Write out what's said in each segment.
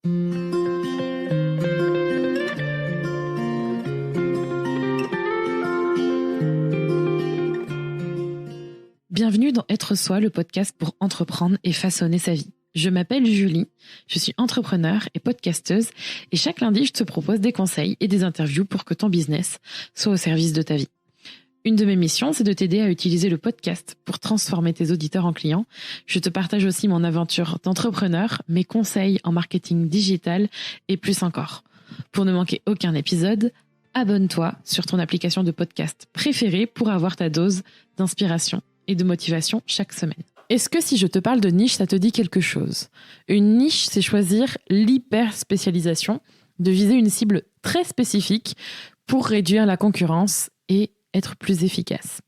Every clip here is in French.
Bienvenue dans Être Soi, le podcast pour entreprendre et façonner sa vie. Je m'appelle Julie, je suis entrepreneur et podcasteuse et chaque lundi, je te propose des conseils et des interviews pour que ton business soit au service de ta vie. Une de mes missions, c'est de t'aider à utiliser le podcast pour transformer tes auditeurs en clients. Je te partage aussi mon aventure d'entrepreneur, mes conseils en marketing digital et plus encore. Pour ne manquer aucun épisode, abonne-toi sur ton application de podcast préférée pour avoir ta dose d'inspiration et de motivation chaque semaine. Est-ce que si je te parle de niche, ça te dit quelque chose ? Une niche, c'est choisir l'hyper-spécialisation, de viser une cible très spécifique pour réduire la concurrence et être plus efficace.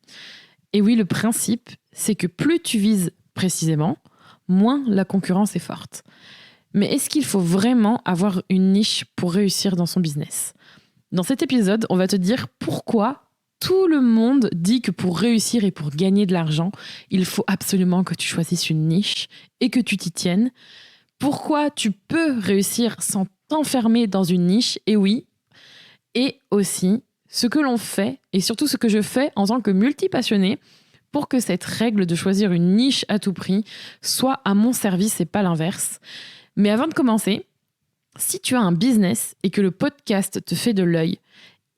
Et oui, le principe, c'est que plus tu vises précisément, moins la concurrence est forte. Mais est-ce qu'il faut vraiment avoir une niche pour réussir dans son business ? Dans cet épisode, on va te dire pourquoi tout le monde dit que pour réussir et pour gagner de l'argent, il faut absolument que tu choisisses une niche et que tu t'y tiennes. Pourquoi tu peux réussir sans t'enfermer dans une niche, et oui, et aussi ce que l'on fait, et surtout ce que je fais en tant que multipassionnée, pour que cette règle de choisir une niche à tout prix soit à mon service et pas l'inverse. Mais avant de commencer, si tu as un business et que le podcast te fait de l'œil,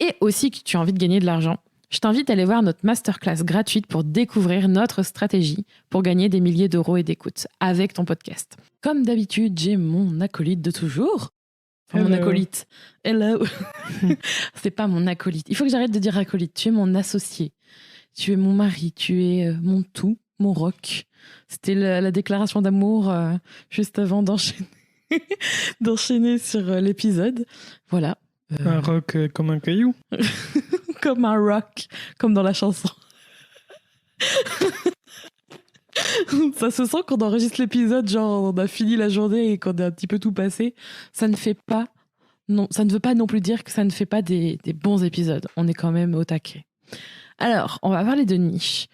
et aussi que tu as envie de gagner de l'argent, je t'invite à aller voir notre masterclass gratuite pour découvrir notre stratégie pour gagner des milliers d'euros et d'écoute avec ton podcast. Comme d'habitude, j'ai mon acolyte de toujours. Enfin, mon acolyte. Hello. C'est pas mon acolyte. Il faut que j'arrête de dire acolyte. Tu es mon associé. Tu es mon mari. Tu es mon tout, mon rock. C'était la déclaration d'amour juste avant d'enchaîner sur l'épisode. Voilà. Un rock comme un caillou. Comme un rock, comme dans la chanson. Ça se sent quand on enregistre l'épisode, genre on a fini la journée et qu'on a un petit peu tout passé. Ça ne veut pas non plus dire que ça ne fait pas des bons épisodes. On est quand même au taquet. Alors, on va parler de niche.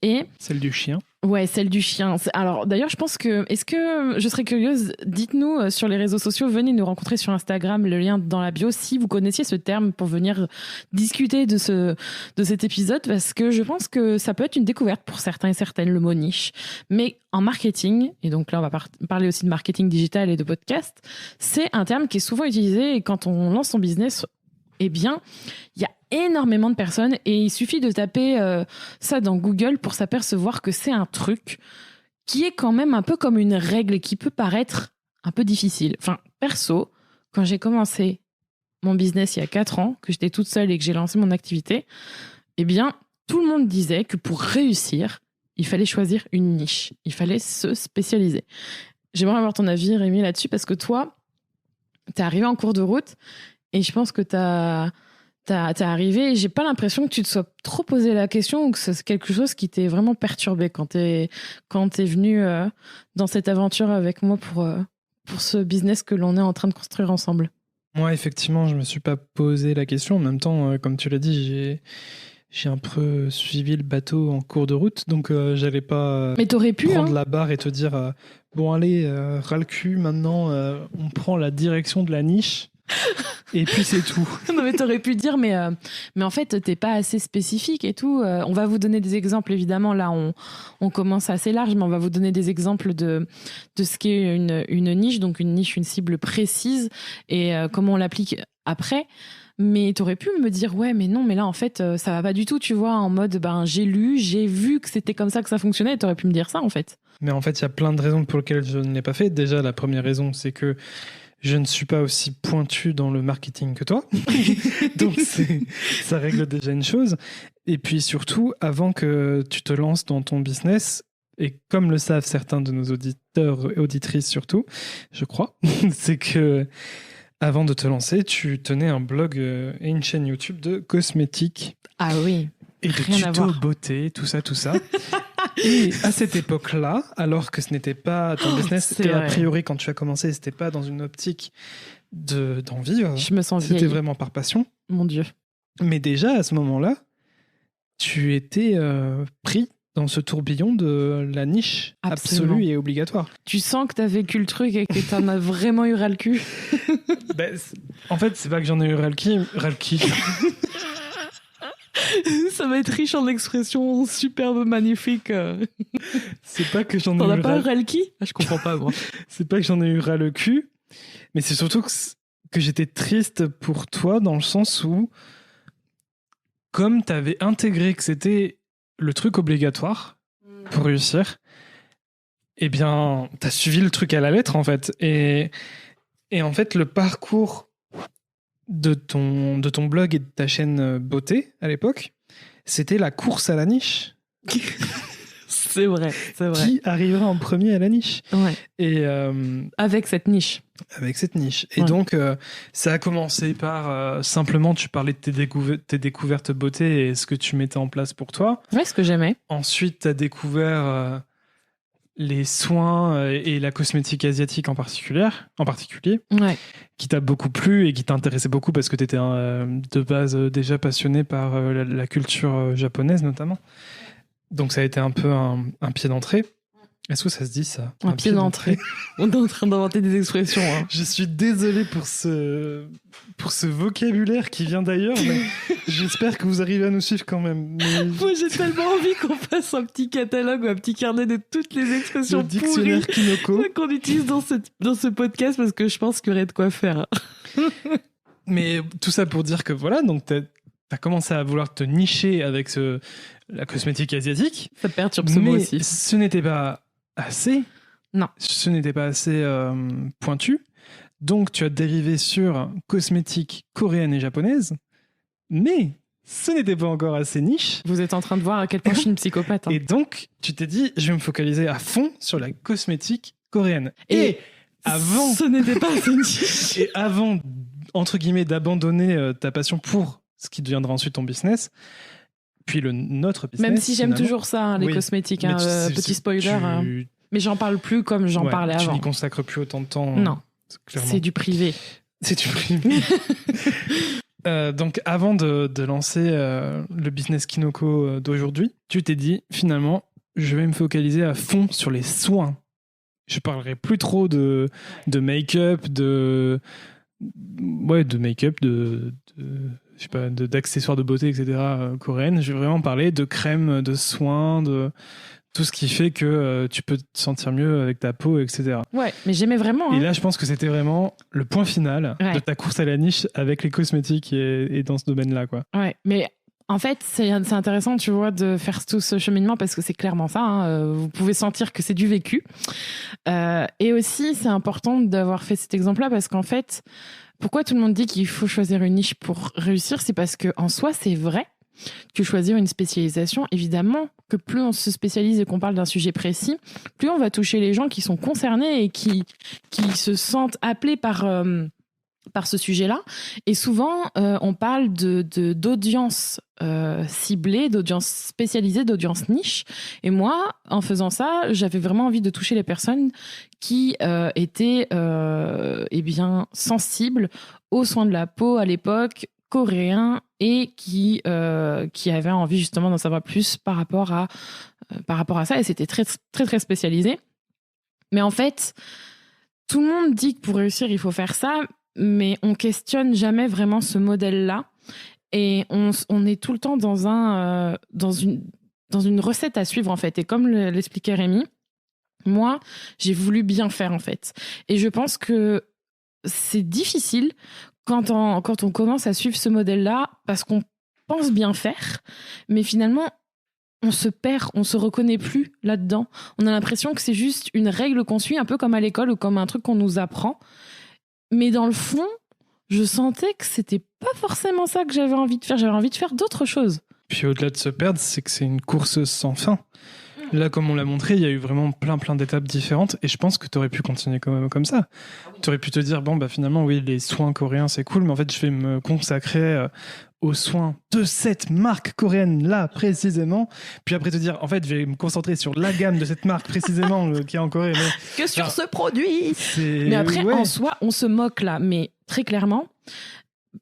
Et... Celle du chien. Ouais, celle du chien. Alors, d'ailleurs, je pense que... Je serais curieuse, dites-nous sur les réseaux sociaux, venez nous rencontrer sur Instagram, le lien dans la bio, si vous connaissiez ce terme pour venir discuter de cet épisode, parce que je pense que ça peut être une découverte pour certains et certaines, le mot niche. Mais en marketing, et donc là, on va parler aussi de marketing digital et de podcast, c'est un terme qui est souvent utilisé et quand on lance son business, eh bien, il y a énormément de personnes et il suffit de taper ça dans Google pour s'apercevoir que c'est un truc qui est quand même un peu comme une règle qui peut paraître un peu difficile. Enfin, perso, quand j'ai commencé mon business il y a 4 ans, que j'étais toute seule et que j'ai lancé mon activité, eh bien, tout le monde disait que pour réussir, il fallait choisir une niche. Il fallait se spécialiser. J'aimerais avoir ton avis, Rémi, là-dessus, parce que toi, t'es arrivé en cours de route et je pense que t'es arrivé et j'ai pas l'impression que tu te sois trop posé la question ou que c'est quelque chose qui t'ait vraiment perturbé quand t'es venu dans cette aventure avec moi pour ce business que l'on est en train de construire ensemble. Moi, effectivement, je me suis pas posé la question. En même temps, comme tu l'as dit, j'ai un peu suivi le bateau en cours de route, donc j'allais pas Mais t'aurais pu, prendre la barre et te dire bon allez, ras le cul, maintenant on prend la direction de la niche. Et puis c'est tout. Non mais t'aurais pu dire mais en fait t'es pas assez spécifique et tout. On va vous donner des exemples évidemment. Là on commence assez large, mais on va vous donner des exemples de ce qu'est une niche, donc une niche, une cible précise et comment on l'applique après. Mais t'aurais pu me dire ouais mais non mais là en fait ça va pas du tout, tu vois, en mode j'ai vu que c'était comme ça que ça fonctionnait. Et t'aurais pu me dire ça en fait. Mais en fait il y a plein de raisons pour lesquelles je ne l'ai pas fait. Déjà la première raison c'est que je ne suis pas aussi pointu dans le marketing que toi. Donc ça règle déjà une chose. Et puis surtout, avant que tu te lances dans ton business, et comme le savent certains de nos auditeurs et auditrices surtout, je crois, c'est que avant de te lancer, tu tenais un blog et une chaîne YouTube de cosmétiques. Ah oui. Et de tutos beauté, tout ça. Et à cette époque-là, alors que ce n'était pas ton business, c'était a priori quand tu as commencé, c'était pas dans une optique d'en vivre. Je me sens vieille. C'était vraiment par passion. Mon Dieu. Mais déjà à ce moment-là, tu étais pris dans ce tourbillon de la niche absolue et obligatoire. Tu sens que t'as vécu le truc et que t'en as vraiment eu ras le cul. En fait, c'est pas que j'en ai eu ras le cul. Ça va être riche en expressions superbes, magnifiques. C'est pas que j'en ai eu T'en as pas ras le cul ? Je comprends pas, moi. C'est pas que j'en ai eu ras le cul, mais c'est surtout que j'étais triste pour toi dans le sens où, comme t'avais intégré que c'était le truc obligatoire pour réussir, eh bien, t'as suivi le truc à la lettre, en fait. Et en fait, le parcours de ton blog et de ta chaîne beauté, à l'époque, c'était la course à la niche. C'est vrai. Qui arrivera en premier à la niche. Ouais. Et avec cette niche. Et donc, ça a commencé par simplement, tu parlais de tes découvertes beauté et ce que tu mettais en place pour toi. Ouais, ce que j'aimais. Ensuite, tu as découvert les soins et la cosmétique asiatique en particulier, ouais. Qui t'a beaucoup plu et qui t'intéressait beaucoup parce que tu étais de base déjà passionné par la culture japonaise notamment. Donc ça a été un peu un pied d'entrée. Est-ce que ça se dit ça ? Un pied d'entrée. On est en train d'inventer des expressions. Hein. Je suis désolé pour ce vocabulaire qui vient d'ailleurs, mais j'espère que vous arrivez à nous suivre quand même. Mais... Moi, j'ai tellement envie qu'on fasse un petit catalogue ou un petit carnet de toutes les expressions le dictionnaire Kinoko qu'on utilise dans ce podcast parce que je pense qu'il y aurait de quoi faire. Mais tout ça pour dire que voilà, donc t'as commencé à vouloir te nicher avec la cosmétique asiatique. Ça perturbe ce mot aussi. Mais ce n'était pas assez. Non. Ce n'était pas assez pointu. Donc, tu as dérivé sur cosmétique coréenne et japonaise. Mais ce n'était pas encore assez niche. Vous êtes en train de voir à quel point je suis une psychopathe. Hein. Et donc, tu t'es dit, je vais me focaliser à fond sur la cosmétique coréenne. Et avant... Ce n'était pas assez niche. Et avant, entre guillemets, d'abandonner ta passion pour ce qui deviendra ensuite ton business... Puis notre business. Même si j'aime toujours ça, hein, les cosmétiques. Hein, petit spoiler. Mais j'en parle plus comme j'en parlais avant. Tu n'y consacres plus autant de temps. Non. C'est du privé. C'est du privé. Donc, avant de lancer le business Kinoko d'aujourd'hui, tu t'es dit, finalement, je vais me focaliser à fond sur les soins. Je parlerai plus trop de make-up, de make-up, je sais pas, d'accessoires de beauté, etc. Coréennes. Je vais vraiment parler de crème, de soins, de tout ce qui fait que tu peux te sentir mieux avec ta peau, etc. Ouais, mais j'aimais vraiment. Et là, je pense que c'était vraiment le point final de ta course à la niche avec les cosmétiques et dans ce domaine-là, quoi. Ouais, mais en fait, c'est intéressant, tu vois, de faire tout ce cheminement parce que c'est clairement ça. Hein, vous pouvez sentir que c'est du vécu. Et aussi, c'est important d'avoir fait cet exemple-là parce qu'en fait, pourquoi tout le monde dit qu'il faut choisir une niche pour réussir ? C'est parce qu'en soi, c'est vrai que choisir une spécialisation, évidemment, que plus on se spécialise et qu'on parle d'un sujet précis, plus on va toucher les gens qui sont concernés et qui se sentent appelés par ce sujet-là. Et souvent, on parle d'audience ciblée, d'audience spécialisée, d'audience niche. Et moi, en faisant ça, j'avais vraiment envie de toucher les personnes qui étaient sensibles aux soins de la peau à l'époque, coréens, et qui avaient envie justement d'en savoir plus par rapport à ça. Et c'était très, très, très spécialisé. Mais en fait, tout le monde dit que pour réussir, il faut faire ça, mais on questionne jamais vraiment ce modèle-là. Et on est tout le temps dans une recette à suivre, en fait. Et comme l'expliquait Rémi, moi, j'ai voulu bien faire, en fait. Et je pense que c'est difficile quand on commence à suivre ce modèle-là, parce qu'on pense bien faire, mais finalement, on se perd, on se reconnaît plus là-dedans. On a l'impression que c'est juste une règle qu'on suit, un peu comme à l'école ou comme un truc qu'on nous apprend. Mais dans le fond, je sentais que c'était pas forcément ça que j'avais envie de faire. J'avais envie de faire d'autres choses. Puis au-delà de se perdre, c'est que c'est une course sans fin. Là, comme on l'a montré, il y a eu vraiment plein d'étapes différentes et je pense que tu aurais pu continuer comme ça. Tu aurais pu te dire, finalement, oui, les soins coréens, c'est cool, mais en fait, je vais me consacrer aux soins de cette marque coréenne-là, précisément. Puis après te dire, en fait, je vais me concentrer sur la gamme de cette marque, précisément, qui est en Corée. Mais... Que sur ce produit. Mais après, en soi, on se moque là, mais très clairement...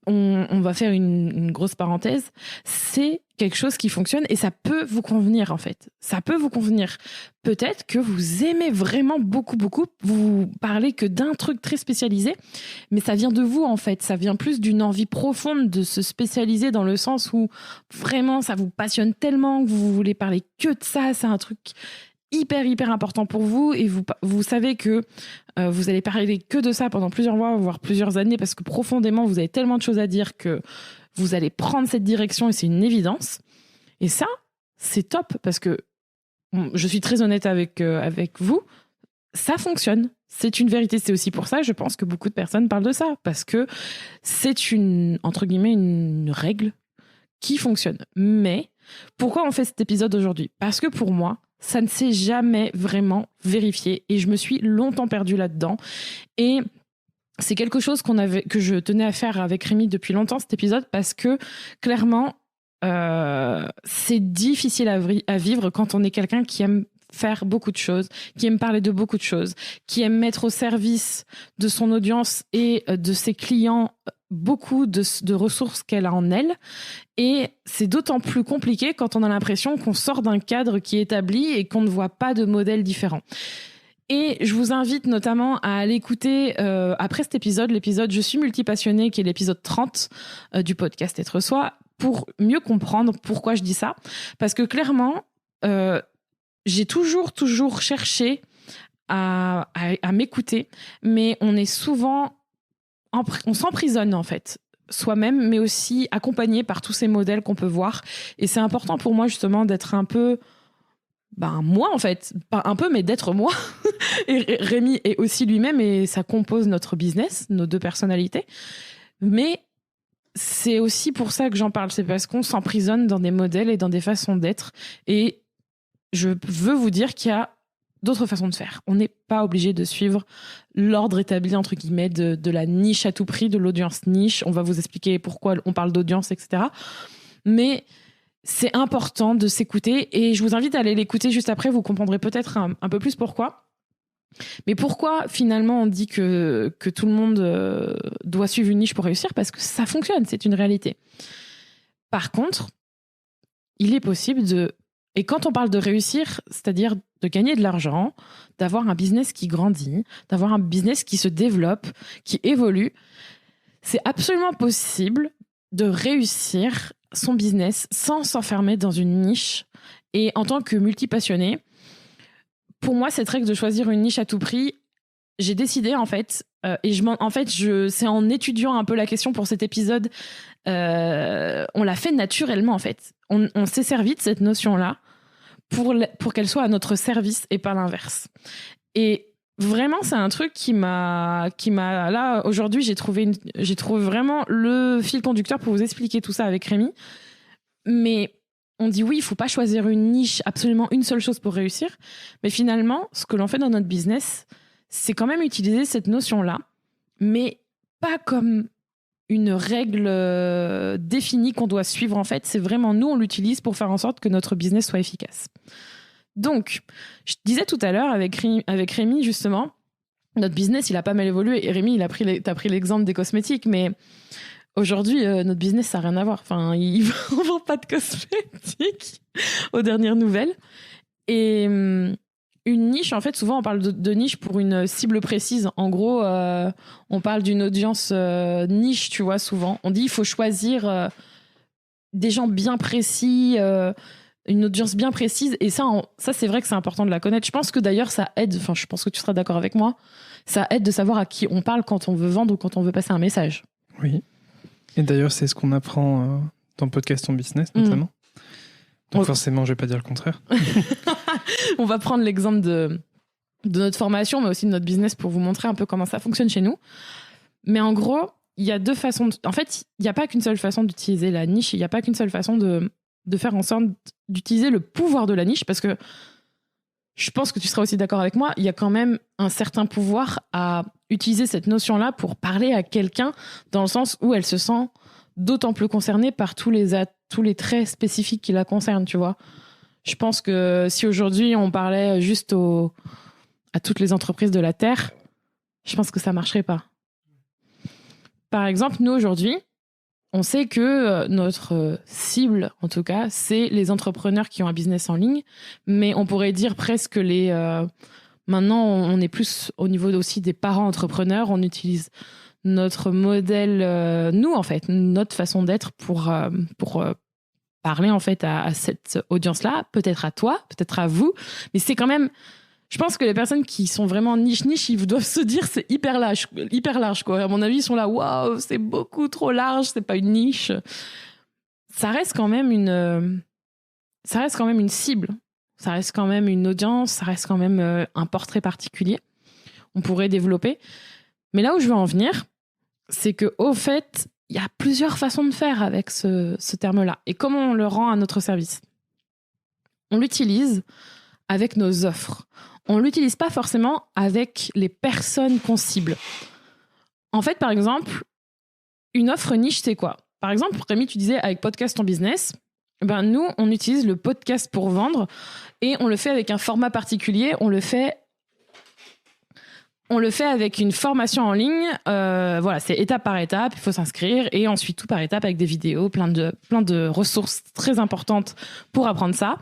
on va faire une grosse parenthèse, c'est quelque chose qui fonctionne et ça peut vous convenir en fait. Ça peut vous convenir. Peut-être que vous aimez vraiment beaucoup, vous parlez que d'un truc très spécialisé, mais ça vient de vous en fait. Ça vient plus d'une envie profonde de se spécialiser dans le sens où vraiment ça vous passionne tellement que vous voulez parler que de ça. C'est un truc hyper important pour vous et vous savez que vous allez parler que de ça pendant plusieurs mois, voire plusieurs années parce que profondément vous avez tellement de choses à dire que vous allez prendre cette direction et c'est une évidence. Et ça, c'est top parce que je suis très honnête avec vous, ça fonctionne. C'est une vérité. C'est aussi pour ça, je pense que beaucoup de personnes parlent de ça parce que c'est entre guillemets, une règle qui fonctionne. Mais pourquoi on fait cet épisode aujourd'hui ? Parce que pour moi, ça ne s'est jamais vraiment vérifié et je me suis longtemps perdue là-dedans. Et c'est quelque chose que je tenais à faire avec Rémi depuis longtemps, cet épisode, parce que clairement, c'est difficile à vivre quand on est quelqu'un qui aime faire beaucoup de choses, qui aime parler de beaucoup de choses, qui aime mettre au service de son audience et de ses clients beaucoup de ressources qu'elle a en elle. Et c'est d'autant plus compliqué quand on a l'impression qu'on sort d'un cadre qui est établi et qu'on ne voit pas de modèle différent. Et je vous invite notamment à aller écouter, après cet épisode, l'épisode « Je suis multipassionnée » qui est l'épisode 30 du podcast Être Soi, pour mieux comprendre pourquoi je dis ça. Parce que clairement, j'ai toujours cherché à m'écouter, mais on est souvent... on s'emprisonne en fait, soi-même, mais aussi accompagné par tous ces modèles qu'on peut voir. Et c'est important pour moi justement d'être un peu... moi en fait, pas un peu, mais d'être moi. Et Rémi est aussi lui-même et ça compose notre business, nos deux personnalités. Mais c'est aussi pour ça que j'en parle, c'est parce qu'on s'emprisonne dans des modèles et dans des façons d'être. Et je veux vous dire qu'il y a d'autres façons de faire. On n'est pas obligé de suivre l'ordre établi, entre guillemets, de la niche à tout prix, de l'audience niche. On va vous expliquer pourquoi on parle d'audience, etc. Mais c'est important de s'écouter et je vous invite à aller l'écouter juste après. Vous comprendrez peut-être un peu plus pourquoi. Mais pourquoi, finalement, on dit que tout le monde doit suivre une niche pour réussir ? Parce que ça fonctionne, c'est une réalité. Par contre, il est possible de... Et quand on parle de réussir, c'est-à-dire de gagner de l'argent, d'avoir un business qui grandit, d'avoir un business qui se développe, qui évolue, c'est absolument possible de réussir son business sans s'enfermer dans une niche. Et en tant que multipassionné, pour moi, cette règle de choisir une niche à tout prix, j'ai décidé en fait, c'est en étudiant un peu la question pour cet épisode, on l'a fait naturellement en fait. On s'est servi de cette notion-là pour qu'elle soit à notre service et pas l'inverse. Et vraiment, c'est un truc qui m'a là aujourd'hui, j'ai trouvé vraiment le fil conducteur pour vous expliquer tout ça avec Rémi. Mais on dit oui, il faut pas choisir une niche, absolument une seule chose pour réussir. Mais finalement, ce que l'on fait dans notre business, c'est quand même utiliser cette notion-là, mais pas comme une règle définie qu'on doit suivre en fait. C'est vraiment nous, on l'utilise pour faire en sorte que notre business soit efficace. Donc, je disais tout à l'heure avec Rémi, justement, notre business, il a pas mal évolué. Et Rémi, t'as pris l'exemple des cosmétiques, mais aujourd'hui, notre business, ça n'a rien à voir. Enfin, on ne vend pas de cosmétiques aux dernières nouvelles. Et une niche, en fait, souvent, on parle de niche pour une cible précise. En gros, on parle d'une audience niche, tu vois, souvent. On dit il faut choisir des gens bien précis, une audience bien précise. Et ça, c'est vrai que c'est important de la connaître. Je pense que d'ailleurs, ça aide, enfin, je pense que tu seras d'accord avec moi, ça aide de savoir à qui on parle quand on veut vendre ou quand on veut passer un message. Oui. Et d'ailleurs, c'est ce qu'on apprend dans le podcast Ton Business, notamment. Donc forcément, je vais pas dire le contraire. On va prendre l'exemple de notre formation, mais aussi de notre business pour vous montrer un peu comment ça fonctionne chez nous. Mais en gros, il y a deux façons. En fait, il n'y a pas qu'une seule façon d'utiliser la niche. Il n'y a pas qu'une seule façon de faire en sorte d'utiliser le pouvoir de la niche, parce que je pense que tu seras aussi d'accord avec moi, il y a quand même un certain pouvoir à utiliser cette notion-là pour parler à quelqu'un, dans le sens où elle se sent d'autant plus concernée par tous les traits spécifiques qui la concernent, tu vois. Je pense que si aujourd'hui on parlait juste à toutes les entreprises de la Terre, je pense que ça marcherait pas. Par exemple, nous aujourd'hui, on sait que notre cible, en tout cas, c'est les entrepreneurs qui ont un business en ligne. Mais on pourrait dire presque maintenant, on est plus au niveau aussi des parents entrepreneurs. On utilise notre modèle, nous, en fait, notre façon d'être pour parler, en fait, à cette audience-là. Peut-être à toi, peut-être à vous. Mais c'est quand même... Je pense que les personnes qui sont vraiment niche, ils doivent se dire c'est hyper large, quoi. À mon avis, ils sont là, waouh, c'est beaucoup trop large, c'est pas une niche. Ça reste quand même une cible. Ça reste quand même une audience, ça reste quand même un portrait particulier. On pourrait développer. Mais là où je veux en venir, c'est que au fait, il y a plusieurs façons de faire avec ce terme-là. Et comment on le rend à notre service? On l'utilise avec nos offres. On ne l'utilise pas forcément avec les personnes qu'on cible. En fait, par exemple, une offre niche, c'est quoi? Par exemple, Rémi, tu disais avec Podcast ton business, nous, on utilise le podcast pour vendre et on le fait avec un format particulier. On le fait avec une formation en ligne. Voilà, c'est étape par étape, il faut s'inscrire et ensuite tout par étape avec des vidéos, plein de ressources très importantes pour apprendre ça.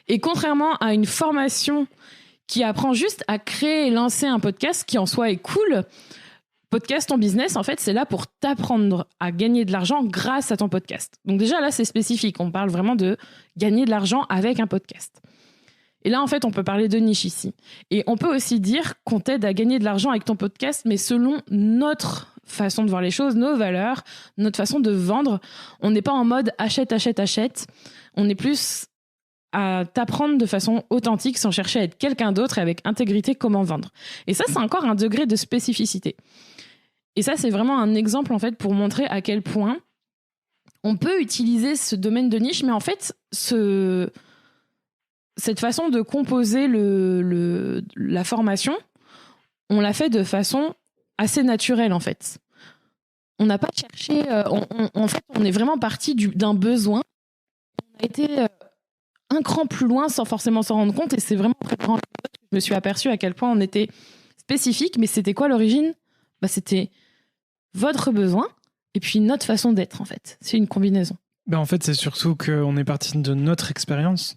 Et contrairement à une formation qui apprend juste à créer et lancer un podcast qui en soi est cool, Podcast ton business, en fait, c'est là pour t'apprendre à gagner de l'argent grâce à ton podcast. Donc déjà, là, c'est spécifique. On parle vraiment de gagner de l'argent avec un podcast. Et là, en fait, on peut parler de niche ici. Et on peut aussi dire qu'on t'aide à gagner de l'argent avec ton podcast, mais selon notre façon de voir les choses, nos valeurs, notre façon de vendre. On n'est pas en mode achète. On est plus à t'apprendre de façon authentique sans chercher à être quelqu'un d'autre et avec intégrité comment vendre. Et ça, c'est encore un degré de spécificité. Et ça, c'est vraiment un exemple, en fait, pour montrer à quel point on peut utiliser ce domaine de niche, mais en fait, cette façon de composer la formation, on l'a fait de façon assez naturelle, en fait. On n'a pas cherché... en fait, on est vraiment parti d'un besoin. On a été... un cran plus loin sans forcément s'en rendre compte, et c'est vraiment après que je me suis aperçue à quel point on était spécifique. Mais c'était quoi l'origine? C'était votre besoin et puis notre façon d'être, en fait. C'est une combinaison. En fait, c'est surtout qu'on est parti de notre expérience.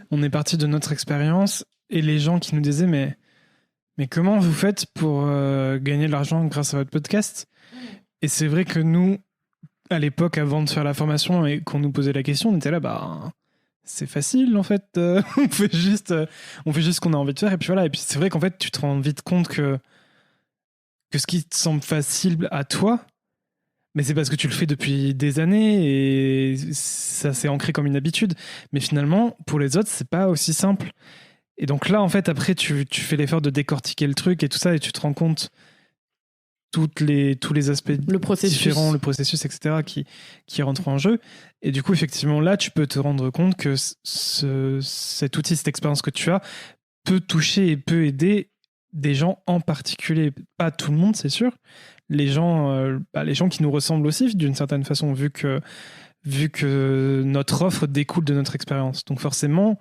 On est parti de notre expérience et les gens qui nous disaient mais comment vous faites pour gagner de l'argent grâce à votre podcast? Et c'est vrai que nous, à l'époque, avant de faire la formation et qu'on nous posait la question, on était là, c'est facile, en fait. On fait juste ce qu'on a envie de faire. Et puis voilà. Et puis c'est vrai qu'en fait, tu te rends vite compte que ce qui te semble facile à toi, mais c'est parce que tu le fais depuis des années et ça s'est ancré comme une habitude. Mais finalement, pour les autres, c'est pas aussi simple. Et donc là, en fait, après, tu fais l'effort de décortiquer le truc et tout ça, et tu te rends compte tous les aspects différents, le processus, etc., qui rentrent en jeu. Et du coup, effectivement, là, tu peux te rendre compte que cet outil, cette expérience que tu as, peut toucher et peut aider des gens en particulier. Pas tout le monde, c'est sûr. Les gens qui nous ressemblent aussi, d'une certaine façon, vu que notre offre découle de notre expérience. Donc forcément,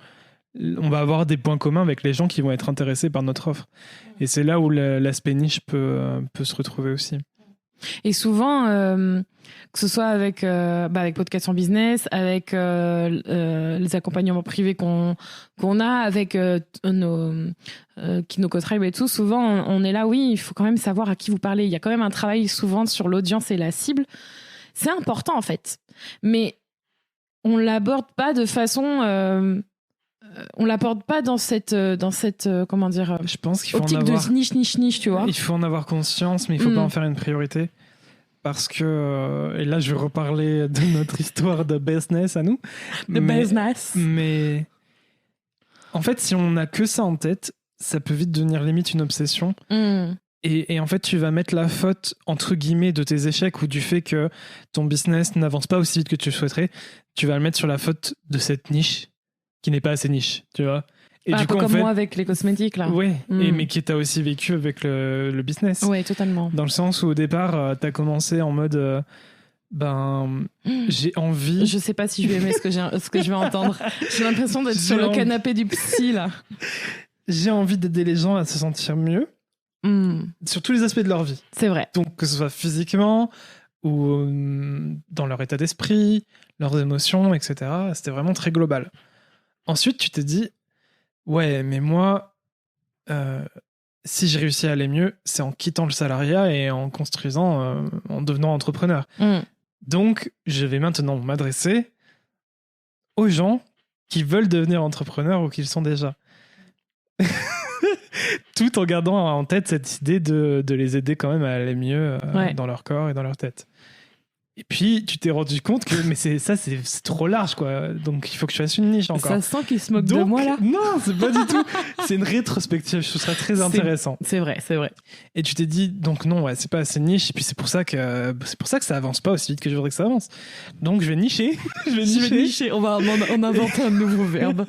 on va avoir des points communs avec les gens qui vont être intéressés par notre offre. Et c'est là où l'aspect niche peut se retrouver aussi. Et souvent, que ce soit avec Podcast en business, avec les accompagnements privés qu'on a, avec nos co-tribe et tout, souvent on est là, oui, il faut quand même savoir à qui vous parlez. Il y a quand même un travail souvent sur l'audience et la cible. C'est important, en fait. Mais on l'aborde pas de façon... on l'apporte pas dans cette comment dire, je pense qu'il faut optique de niche, tu vois. Il faut en avoir conscience, mais il faut pas en faire une priorité, parce que et là je vais reparler de notre histoire de business à nous. Business. Mais en fait, si on n'a que ça en tête, ça peut vite devenir limite une obsession. Et en fait, tu vas mettre la faute, entre guillemets, de tes échecs ou du fait que ton business n'avance pas aussi vite que tu le souhaiterais. Tu vas le mettre sur la faute de cette niche qui n'est pas assez niche, tu vois. Et du coup, comme moi avec les cosmétiques, là. Oui, mais qui t'a aussi vécu avec le business. Oui, totalement. Dans le sens où au départ, t'as commencé en mode j'ai envie... Je sais pas si je vais aimer ce que je vais entendre. J'ai l'impression d'être sur le canapé du psy, là. J'ai envie d'aider les gens à se sentir mieux sur tous les aspects de leur vie. C'est vrai. Donc que ce soit physiquement, ou dans leur état d'esprit, leurs émotions, etc. C'était vraiment très global. Ensuite, tu t'es dit, ouais, mais moi, si j'ai réussi à aller mieux, c'est en quittant le salariat et en construisant, en devenant entrepreneur. Donc, je vais maintenant m'adresser aux gens qui veulent devenir entrepreneurs ou qui le sont déjà. Tout en gardant en tête cette idée de les aider quand même à aller mieux dans leur corps et dans leur tête. Et puis, tu t'es rendu compte que mais c'est trop large, quoi. Donc, il faut que je fasse une niche encore. Ça sent qu'il se moque de moi, là. Non, c'est pas du tout. C'est une rétrospective. Je trouve ça très intéressant. C'est vrai. Et tu t'es dit, donc non, ouais, c'est pas assez niche. Et puis, c'est pour ça que ça avance pas aussi vite que je voudrais que ça avance. Donc, je vais nicher. je vais nicher. On invente un nouveau verbe.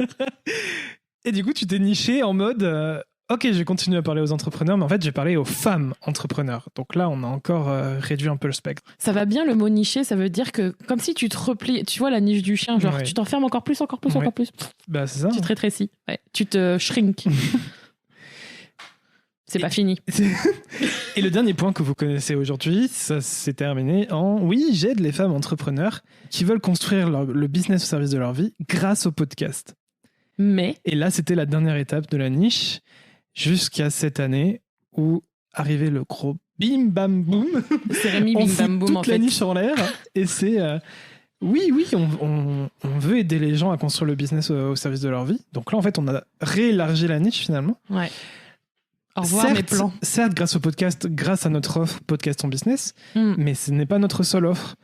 Et du coup, tu t'es niché en mode... Ok, je vais continuer à parler aux entrepreneurs, mais en fait, je vais parler aux femmes entrepreneurs. Donc là, on a encore réduit un peu le spectre. Ça va bien, le mot nicher, ça veut dire que, comme si tu te replies, tu vois la niche du chien, genre tu t'enfermes encore plus. Bah, c'est ça. Tu te rétrécis, tu te shrink. C'est pas fini. Et le dernier point que vous connaissez aujourd'hui, ça s'est terminé en oui, j'aide les femmes entrepreneurs qui veulent construire le business au service de leur vie grâce au podcast. Et là, c'était la dernière étape de la niche. Jusqu'à cette année où arrivait le gros bim bam boum. C'est Rémi bim bam boum en fait. Toute la niche en l'air et c'est oui, on veut aider les gens à construire le business au service de leur vie. Donc là en fait on a réélargi la niche finalement. Ouais. Au revoir mes plans. Certes grâce au podcast, grâce à notre offre Podcast ton business, mais ce n'est pas notre seule offre.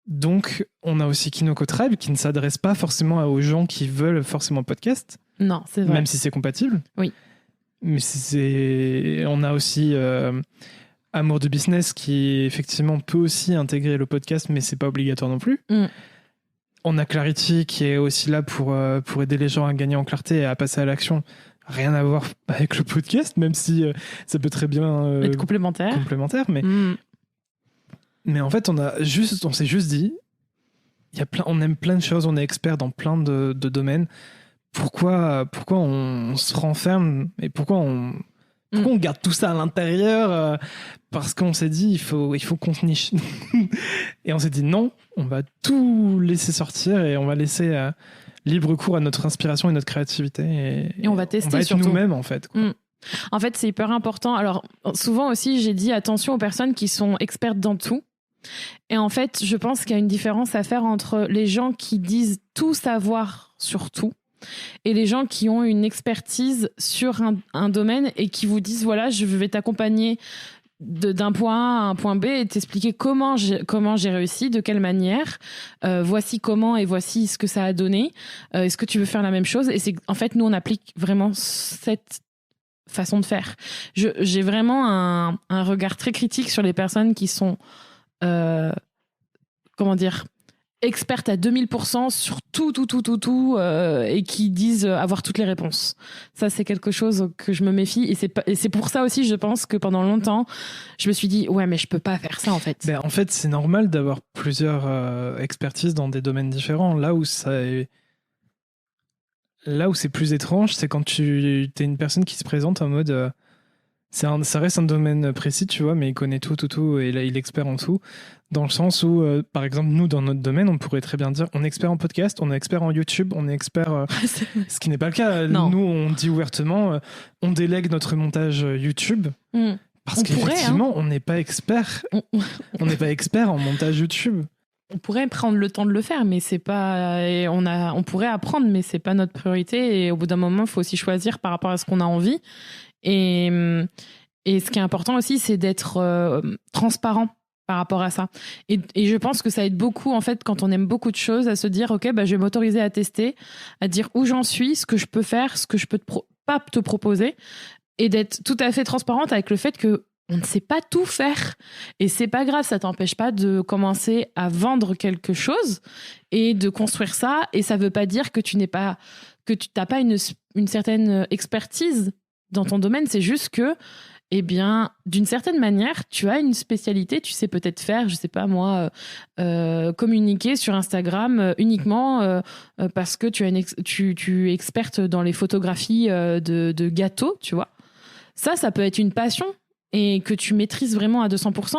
Donc on a aussi Kinoko Tribe qui ne s'adresse pas forcément aux gens qui veulent forcément podcast. Non, c'est vrai. Même si c'est compatible. Oui. Mais on a aussi Amour du business qui effectivement peut aussi intégrer le podcast, mais c'est pas obligatoire non plus. On a Clarity qui est aussi là pour aider les gens à gagner en clarté et à passer à l'action. Rien à voir avec le podcast, même si ça peut très bien être complémentaire, mais en fait on s'est juste dit on aime plein de choses, on est expert dans plein de domaines. Pourquoi on se renferme et pourquoi on garde tout ça à l'intérieur parce qu'on s'est dit il faut qu'on se niche. Et on s'est dit non, on va tout laisser sortir et on va laisser libre cours à notre inspiration et notre créativité et on va tester, on va être surtout nous-mêmes en fait, quoi. En fait c'est hyper important. Alors souvent aussi j'ai dit attention aux personnes qui sont expertes dans tout. Et en fait je pense qu'il y a une différence à faire entre les gens qui disent tout savoir sur tout et les gens qui ont une expertise sur un domaine et qui vous disent voilà je vais t'accompagner d'un point A à un point B et t'expliquer comment j'ai réussi, de quelle manière, voici comment et voici ce que ça a donné, est-ce que tu veux faire la même chose. Et c'est en fait nous on applique vraiment cette façon de faire. J'ai vraiment un regard très critique sur les personnes qui sont expertes à 2000% sur tout et qui disent avoir toutes les réponses. Ça, c'est quelque chose que je me méfie et c'est pour ça aussi, je pense que pendant longtemps, je me suis dit ouais, mais je peux pas faire ça en fait. En fait, c'est normal d'avoir plusieurs expertises dans des domaines différents. Là où c'est plus étrange, c'est quand tu es une personne qui se présente en mode ça reste un domaine précis, tu vois, mais il connaît tout, et là, il est expert en tout. Dans le sens où, par exemple, nous, dans notre domaine, on pourrait très bien dire on est expert en podcast, on est expert en YouTube, on est expert... ce qui n'est pas le cas. Non. Nous, on dit ouvertement, on délègue notre montage YouTube. Parce qu'effectivement, on n'est pas expert. On n'est pas expert en montage YouTube. On pourrait prendre le temps de le faire, mais c'est pas. Et on pourrait apprendre, mais c'est pas notre priorité. Et au bout d'un moment, il faut aussi choisir par rapport à ce qu'on a envie. Et ce qui est important aussi, c'est d'être transparent par rapport à ça. Et je pense que ça aide beaucoup, en fait, quand on aime beaucoup de choses, à se dire, OK, je vais m'autoriser à tester, à dire où j'en suis, ce que je peux faire, ce que je peux pas te proposer, et d'être tout à fait transparente avec le fait que on ne sait pas tout faire. Et c'est pas grave, ça t'empêche pas de commencer à vendre quelque chose et de construire ça. Et ça veut pas dire que tu n'as pas une certaine expertise dans ton domaine. C'est juste que, d'une certaine manière, tu as une spécialité. Tu sais peut-être faire, je sais pas moi, communiquer sur Instagram uniquement parce que tu es experte dans les photographies de gâteaux, tu vois. Ça peut être une passion. et que tu maîtrises vraiment à 200%.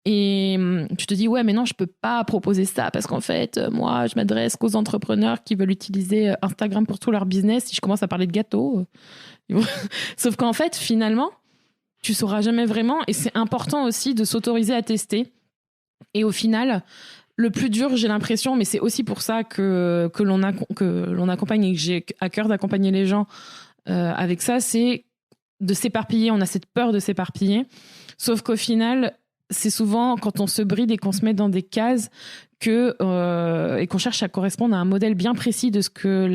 Et tu te dis, ouais, mais non, je peux pas proposer ça parce qu'en fait, moi, je m'adresse qu'aux entrepreneurs qui veulent utiliser Instagram pour tout leur business. Si je commence à parler de gâteaux. Sauf qu'en fait, finalement, tu sauras jamais vraiment. Et c'est important aussi de s'autoriser à tester. Et au final, le plus dur, j'ai l'impression, mais c'est aussi pour ça que l'on accompagne et que j'ai à cœur d'accompagner les gens avec ça, c'est de s'éparpiller. On a cette peur de s'éparpiller. Sauf qu'au final, c'est souvent quand on se bride et qu'on se met dans des cases et qu'on cherche à correspondre à un modèle bien précis de ce que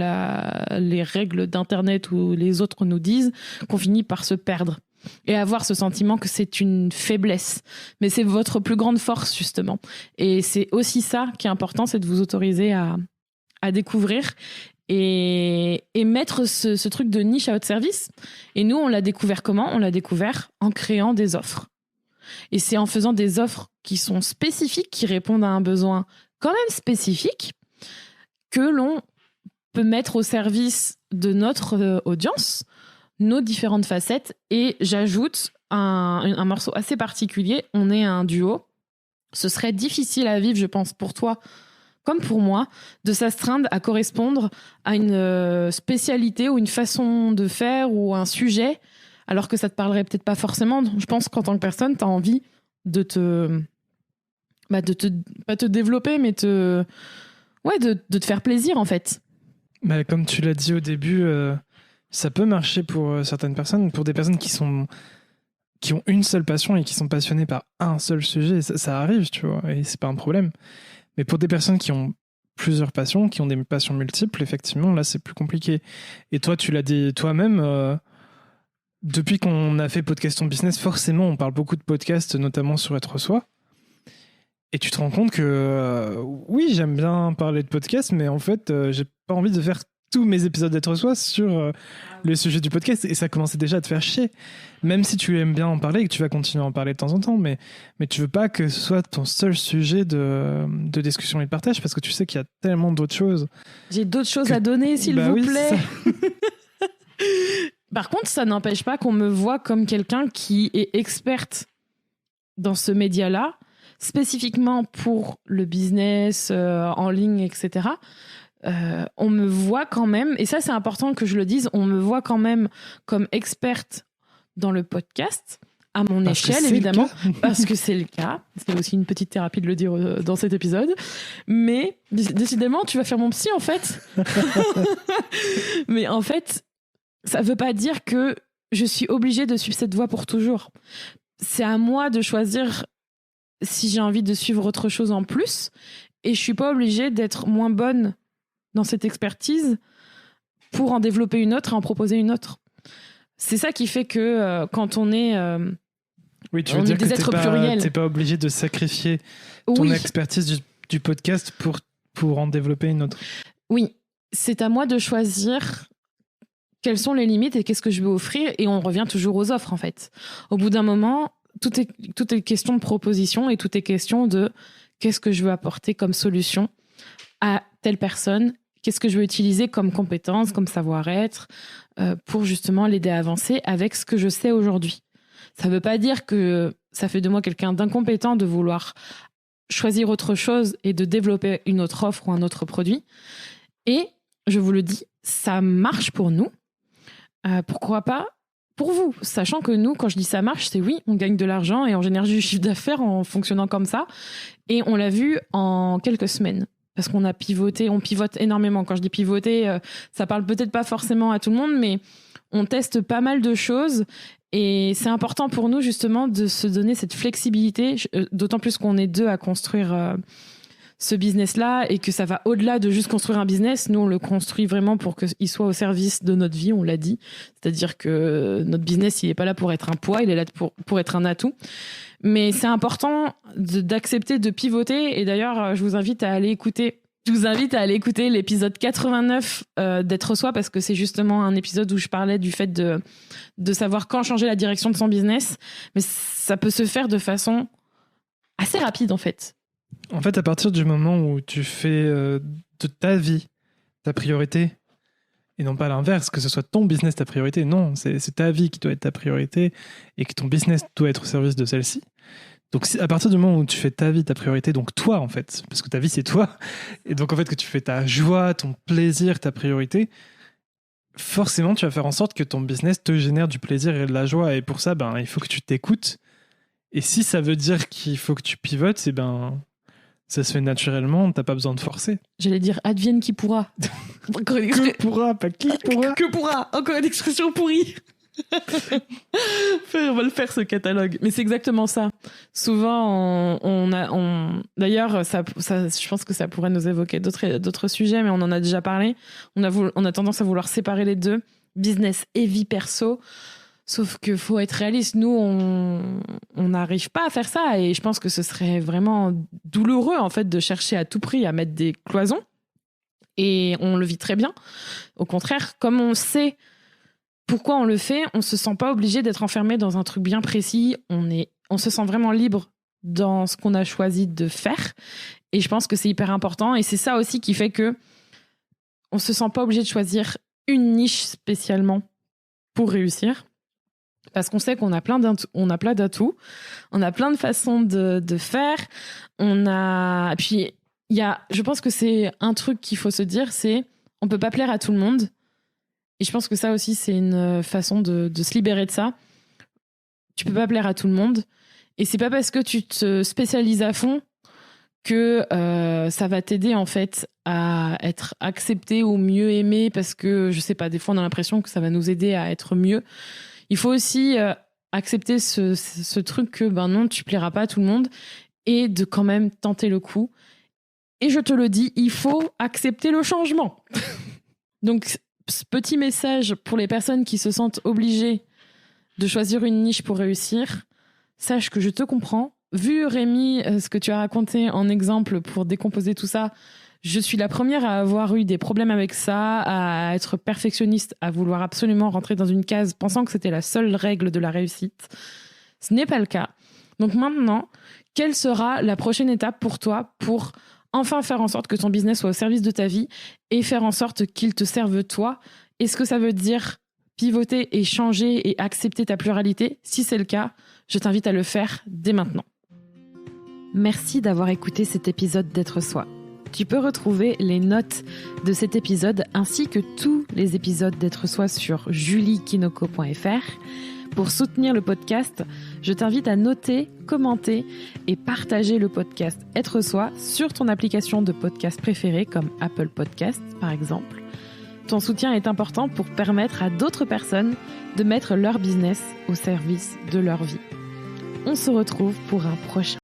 les règles d'Internet ou les autres nous disent, qu'on finit par se perdre et avoir ce sentiment que c'est une faiblesse. Mais c'est votre plus grande force, justement. Et c'est aussi ça qui est important, c'est de vous autoriser à découvrir et mettre ce truc de niche à votre service. Et nous, on l'a découvert comment ? On l'a découvert en créant des offres. Et c'est en faisant des offres qui sont spécifiques, qui répondent à un besoin quand même spécifique, que l'on peut mettre au service de notre audience nos différentes facettes. Et j'ajoute un morceau assez particulier. On est un duo. Ce serait difficile à vivre, je pense, pour toi comme pour moi, de s'astreindre à correspondre à une spécialité ou une façon de faire ou un sujet, alors que ça te parlerait peut-être pas forcément. Je pense qu'en tant que personne, tu as envie de pas te développer, mais de te faire plaisir, en fait. Bah, comme tu l'as dit au début, ça peut marcher pour certaines personnes, pour des personnes qui ont une seule passion et qui sont passionnées par un seul sujet. Ça arrive, tu vois, et c'est pas un problème. Mais pour des personnes qui ont plusieurs passions, qui ont des passions multiples, effectivement, là, c'est plus compliqué. Et toi, tu l'as dit toi-même, depuis qu'on a fait Podcast Ton Business, forcément, on parle beaucoup de podcasts, notamment sur Être Soi. Et tu te rends compte que, oui, j'aime bien parler de podcasts, mais en fait, j'ai pas envie de faire tous mes épisodes d'Être Soi sur le sujet du podcast. Et ça commençait déjà à te faire chier. Même si tu aimes bien en parler et que tu vas continuer à en parler de temps en temps, mais tu veux pas que ce soit ton seul sujet de discussion et de partage, parce que tu sais qu'il y a tellement d'autres choses. J'ai d'autres choses à donner, s'il vous plaît. Par contre, ça n'empêche pas qu'on me voit comme quelqu'un qui est experte dans ce média-là, spécifiquement pour le business en ligne, etc. On me voit quand même, et ça c'est important que je le dise, on me voit quand même comme experte dans le podcast, à mon échelle évidemment, parce que c'est le cas. C'est aussi une petite thérapie de le dire dans cet épisode. Mais décidément, tu vas faire mon psy en fait. Mais en fait, ça veut pas dire que je suis obligée de suivre cette voie pour toujours. C'est à moi de choisir si j'ai envie de suivre autre chose en plus, et je suis pas obligée d'être moins bonne dans cette expertise pour en développer une autre et en proposer une autre. C'est ça qui fait que quand on est oui, tu veux dire des êtres pluriels. T'es pas obligé de sacrifier ton expertise du podcast pour en développer une autre. Oui, c'est à moi de choisir quelles sont les limites et qu'est-ce que je veux offrir, et on revient toujours aux offres en fait. Au bout d'un moment, tout est question de proposition et tout est question de qu'est-ce que je veux apporter comme solution à telle personne, qu'est-ce que je veux utiliser comme compétence, comme savoir-être, pour justement l'aider à avancer avec ce que je sais aujourd'hui. Ça ne veut pas dire que ça fait de moi quelqu'un d'incompétent de vouloir choisir autre chose et de développer une autre offre ou un autre produit. Et je vous le dis, ça marche pour nous. Pourquoi pas pour vous, sachant que nous, quand je dis ça marche, c'est oui, on gagne de l'argent et on génère du chiffre d'affaires en fonctionnant comme ça. Et on l'a vu en quelques semaines. Parce qu'on a pivoté, on pivote énormément. Quand je dis pivoter, ça parle peut-être pas forcément à tout le monde, mais on teste pas mal de choses. Et c'est important pour nous, justement, de se donner cette flexibilité, d'autant plus qu'on est deux à construire ce business-là et que ça va au-delà de juste construire un business. Nous, on le construit vraiment pour qu'il soit au service de notre vie, on l'a dit. C'est-à-dire que notre business, il n'est pas là pour être un poids, il est là pour être un atout. Mais c'est important d'accepter de pivoter. Et d'ailleurs, je vous invite à aller écouter l'épisode 89 d'Être Soi, parce que c'est justement un épisode où je parlais du fait de savoir quand changer la direction de son business. Mais ça peut se faire de façon assez rapide, en fait. En fait, à partir du moment où tu fais de ta vie ta priorité Et non pas l'inverse, que ce soit ton business ta priorité. Non, c'est ta vie qui doit être ta priorité et que ton business doit être au service de celle-ci. Donc à partir du moment où tu fais ta vie ta priorité, donc toi en fait, parce que ta vie c'est toi, et donc en fait que tu fais ta joie, ton plaisir ta priorité, forcément tu vas faire en sorte que ton business te génère du plaisir et de la joie. Et pour ça, il faut que tu t'écoutes. Et si ça veut dire qu'il faut que tu pivotes, ça se fait naturellement, t'as pas besoin de forcer. J'allais dire advienne qui pourra. Que pourra, pas qui pourra. Que pourra. Encore une expression pourrie. On va le faire, ce catalogue. Mais c'est exactement ça. Souvent, d'ailleurs, ça, je pense que ça pourrait nous évoquer d'autres sujets, mais on en a déjà parlé. On a tendance à vouloir séparer les deux, business et vie perso. Sauf qu'il faut être réaliste. Nous, on n'arrive pas à faire ça. Et je pense que ce serait vraiment douloureux, en fait, de chercher à tout prix à mettre des cloisons. Et on le vit très bien. Au contraire, comme on sait pourquoi on le fait, on se sent pas obligé d'être enfermé dans un truc bien précis. On se sent vraiment libre dans ce qu'on a choisi de faire. Et je pense que c'est hyper important. Et c'est ça aussi qui fait que on se sent pas obligé de choisir une niche spécialement pour réussir. Parce qu'on sait qu'on a plein d'atouts, on a plein de façons de faire. Puis je pense que c'est un truc qu'il faut se dire, c'est on peut pas plaire à tout le monde. Et je pense que ça aussi, c'est une façon de se libérer de ça. Tu peux pas plaire à tout le monde. Et c'est pas parce que tu te spécialises à fond que ça va t'aider en fait à être accepté ou mieux aimé, parce que, je sais pas, des fois on a l'impression que ça va nous aider à être mieux. Il faut aussi accepter ce truc que non, tu plairas pas à tout le monde, et de quand même tenter le coup. Et je te le dis, il faut accepter le changement. Donc, ce petit message pour les personnes qui se sentent obligées de choisir une niche pour réussir, sache que je te comprends. Vu, Rémi, ce que tu as raconté en exemple pour décomposer tout ça, je suis la première à avoir eu des problèmes avec ça, à être perfectionniste, à vouloir absolument rentrer dans une case pensant que c'était la seule règle de la réussite. Ce n'est pas le cas. Donc maintenant, quelle sera la prochaine étape pour toi pour enfin faire en sorte que ton business soit au service de ta vie et faire en sorte qu'il te serve toi? Est-ce que ça veut dire pivoter et changer et accepter ta pluralité? Si c'est le cas, je t'invite à le faire dès maintenant. Merci d'avoir écouté cet épisode d'Être Soi. Tu peux retrouver les notes de cet épisode ainsi que tous les épisodes d'Être Soi sur juliekinoko.fr. Pour soutenir le podcast, je t'invite à noter, commenter et partager le podcast Être Soi sur ton application de podcast préférée comme Apple Podcasts par exemple. Ton soutien est important pour permettre à d'autres personnes de mettre leur business au service de leur vie. On se retrouve pour un prochain